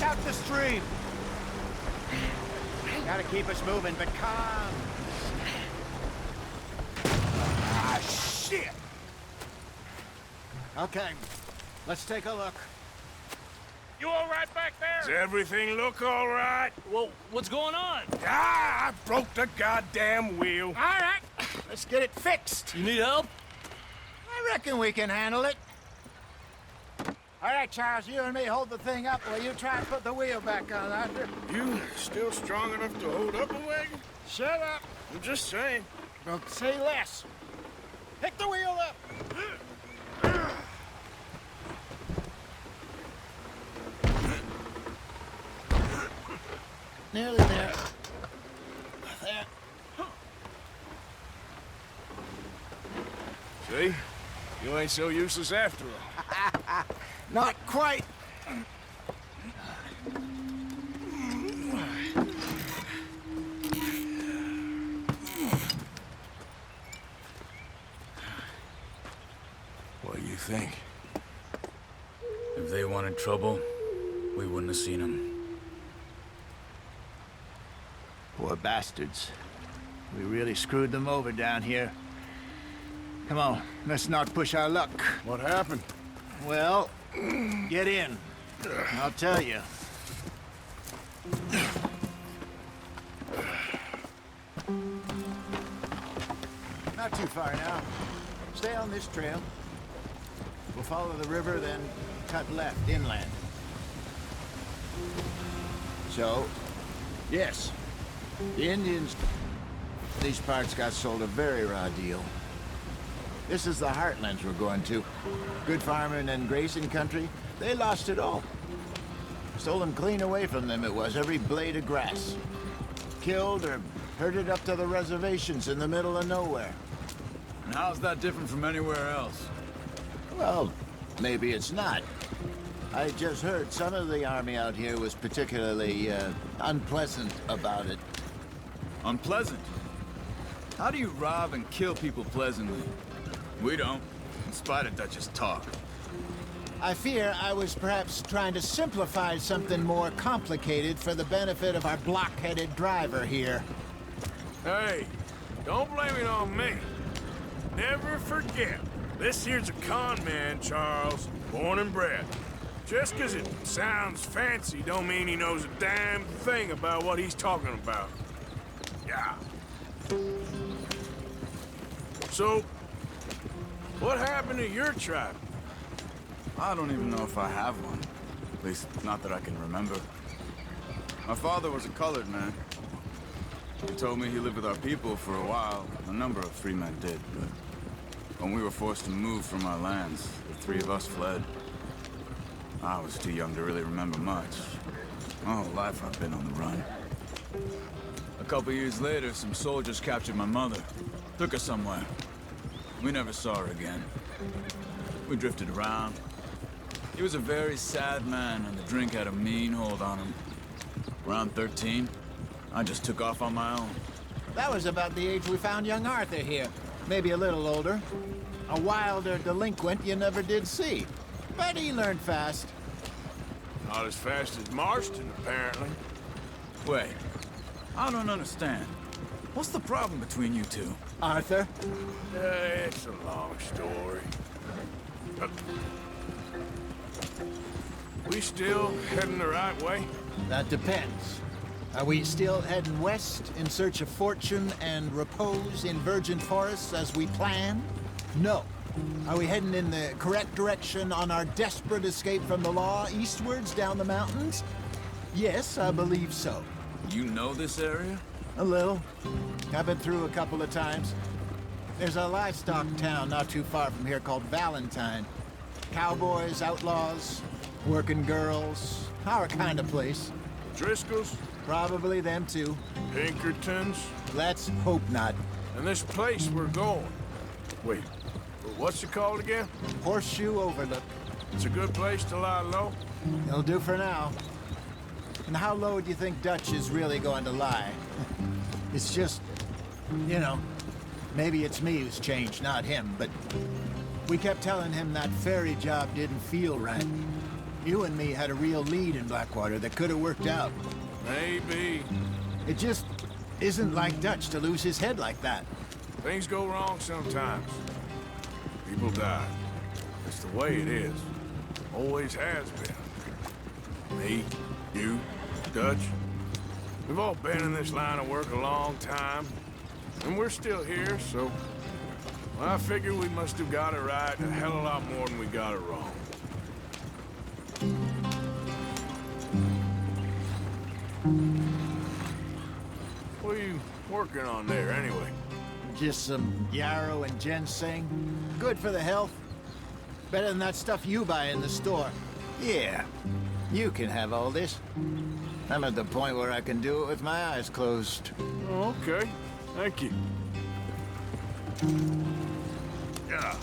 Watch out the stream! Gotta keep us moving, but calm. Ah, shit! Okay, let's take a look. You all right back there? Does everything look all right? Well, what's going on? Ah, I broke the goddamn wheel. All right, let's get it fixed. You need help? I reckon we can handle it. All right, Charles, you and me hold the thing up while you try and put the wheel back on, Arthur. You still strong enough to hold up a wagon? Shut up. I'm just saying. Don't say less. Pick the wheel up. Nearly there. There. See? You ain't so useless after all. Not quite. What do you think? If they wanted trouble, we wouldn't have seen them. Poor bastards. We really screwed them over down here. Come on, let's not push our luck. What happened? Well, get in. I'll tell you. Not too far now. Stay on this trail. We'll follow the river, then cut left inland. So, yes, the Indians, these parts got sold a very raw deal. This is the heartlands we're going to. Good farming and grazing country, they lost it all. Stolen clean away from them it was, every blade of grass. Killed or herded up to the reservations in the middle of nowhere. And how's that different from anywhere else? Well, maybe it's not. I just heard some of the army out here was particularly, unpleasant about it. Unpleasant? How do you rob and kill people pleasantly? We don't, in spite of Dutch's talk. I fear I was perhaps trying to simplify something more complicated for the benefit of our block-headed driver here. Hey, don't blame it on me. Never forget, this here's a con man, Charles, born and bred. Just 'cause it sounds fancy don't mean he knows a damn thing about what he's talking about. Yeah. So, what happened to your tribe? I don't even know if I have one. At least, not that I can remember. My father was a colored man. He told me he lived with our people for a while. A number of free men did, but when we were forced to move from our lands, the three of us fled. I was too young to really remember much. My whole life I've been on the run. A couple years later, some soldiers captured my mother. Took her somewhere. We never saw her again. We drifted around. He was a very sad man, and the drink had a mean hold on him. Around 13, I just took off on my own. That was about the age we found young Arthur here. Maybe a little older. A wilder delinquent you never did see. But he learned fast. Not as fast as Marston, apparently. Wait, I don't understand. What's the problem between you two? Arthur? It's a long story. We still heading the right way? That depends. Are we still heading west in search of fortune and repose in virgin forests as we planned? No. Are we heading in the correct direction on our desperate escape from the law eastwards down the mountains? Yes, I believe so. You know this area? A little. I've been through a couple of times. There's a livestock town not too far from here called Valentine. Cowboys, outlaws, working girls, our kind of place. Driscoll's? Probably them too. Pinkertons? Let's hope not. And this place we're going. Wait, what's it called again? Horseshoe Overlook. It's a good place to lie low? It'll do for now. And how low do you think Dutch is really going to lie? It's just, you know, maybe it's me who's changed, not him, but we kept telling him that ferry job didn't feel right. You and me had a real lead in Blackwater that could have worked out. Maybe. It just isn't like Dutch to lose his head like that. Things go wrong sometimes. People die. It's the way it is. Always has been. Me, you, Dutch. We've all been in this line of work a long time. And we're still here, so... well, I figure we must have got it right a hell of a lot more than we got it wrong. What are you working on there, anyway? Just some yarrow and ginseng. Good for the health. Better than that stuff you buy in the store. Yeah, you can have all this. I'm at the point where I can do it with my eyes closed. Oh, okay. Thank you. Yeah.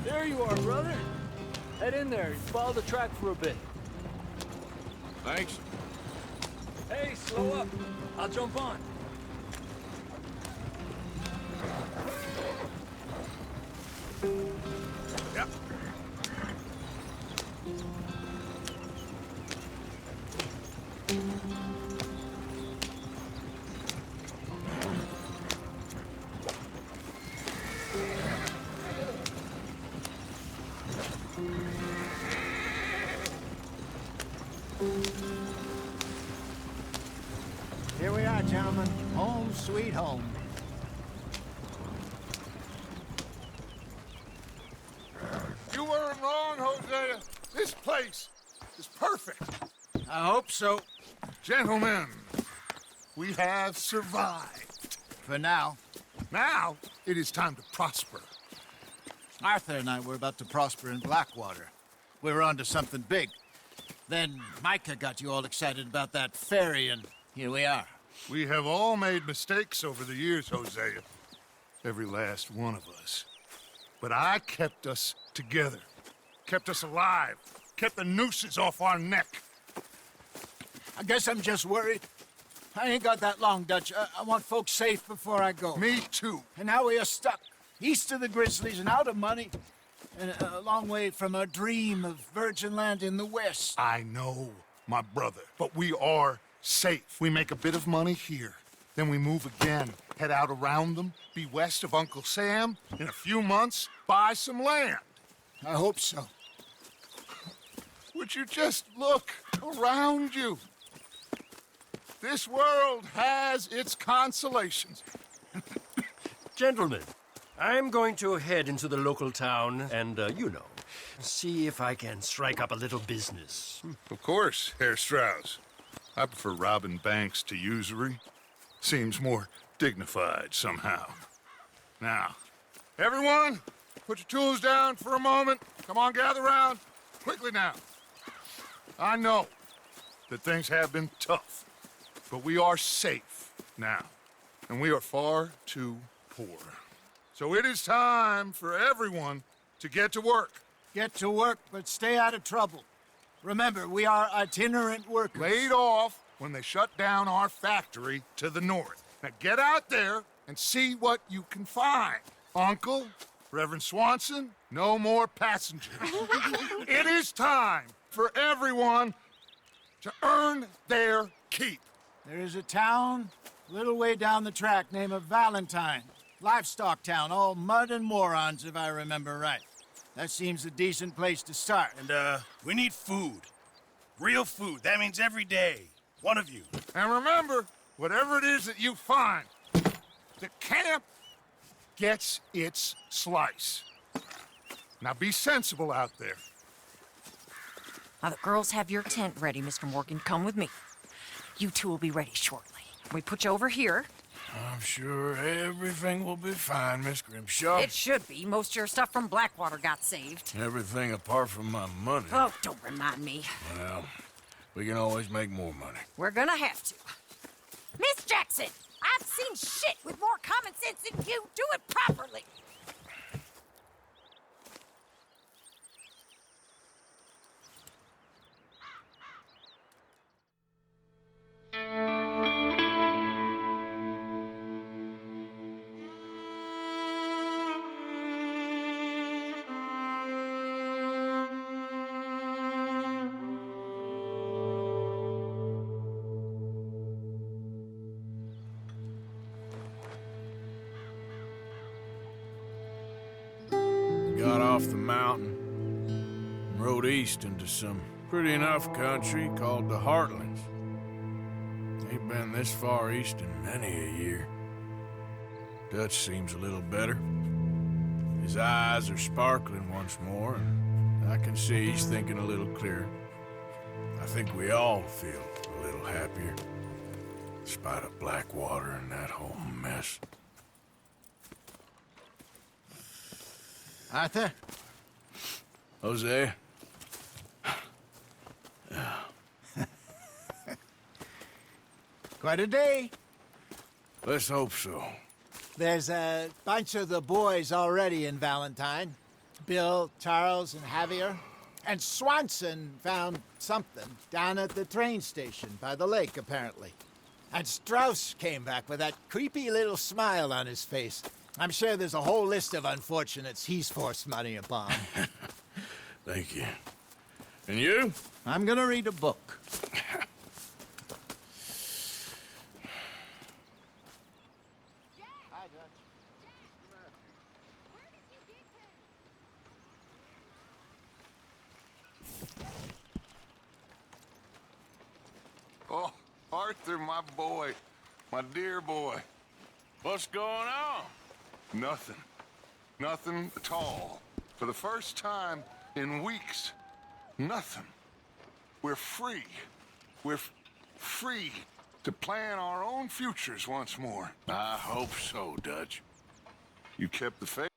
There you are, brother. Head in there. Follow the track for a bit. Thanks. Hey, slow up. I'll jump on. Yep. Here we are, gentlemen. Home sweet home. You weren't wrong, Hosea. This place is perfect. I hope so. Gentlemen, we have survived. For now. Now, it is time to prosper. Arthur and I were about to prosper in Blackwater. We were onto something big. Then Micah got you all excited about that ferry, and here we are. We have all made mistakes over the years, Hosea. Every last one of us. But I kept us together. Kept us alive. Kept the nooses off our neck. I guess I'm just worried. I ain't got that long, Dutch. I want folks safe before I go. Me too. And now we are stuck, east of the Grizzlies and out of money, and a long way from our dream of virgin land in the west. I know, my brother, but we are safe. We make a bit of money here, then we move again, head out around them, be west of Uncle Sam, in a few months, buy some land. I hope so. Would you just look around you? This world has its consolations. Gentlemen, I'm going to head into the local town and, see if I can strike up a little business. Of course, Herr Strauss. I prefer robbing banks to usury. Seems more dignified somehow. Now, everyone, put your tools down for a moment. Come on, gather round. Quickly now. I know that things have been tough, but we are safe now, and we are far too poor. So it is time for everyone to get to work. Get to work, but stay out of trouble. Remember, we are itinerant workers. Laid off when they shut down our factory to the north. Now get out there and see what you can find. Uncle, Reverend Swanson, no more passengers. It is time for everyone to earn their keep. There is a town a little way down the track named Valentine. Livestock town, all mud and morons, if I remember right. That seems a decent place to start. And, we need food. Real food. That means every day. One of you. And remember, whatever it is that you find, the camp gets its slice. Now be sensible out there. Now, the girls have your tent ready, Mr. Morgan. Come with me. You two will be ready shortly. We put you over here. I'm sure everything will be fine, Miss Grimshaw. It should be. Most of your stuff from Blackwater got saved. Everything apart from my money. Oh, don't remind me. Well, we can always make more money. We're gonna have to. Miss Jackson, I've seen shit with more common sense than you. Do it properly. Got off the mountain and rode east into some pretty enough country called the Heartlands. Ain't been this far east in many a year. Dutch seems a little better. His eyes are sparkling once more, and I can see he's thinking a little clearer. I think we all feel a little happier, despite of Blackwater and that whole mess. Arthur? Jose? Quite a day. Let's hope so. There's a bunch of the boys already in Valentine. Bill, Charles, and Javier. And Swanson found something down at the train station by the lake, apparently. And Strauss came back with that creepy little smile on his face. I'm sure there's a whole list of unfortunates he's forced money upon. Thank you. And you? I'm gonna read a book. Oh, Arthur, my boy. My dear boy. What's going on? Nothing. Nothing at all. For the first time in weeks, nothing. We're free. We're free to plan our own futures once more. I hope so, Dutch. You kept the faith.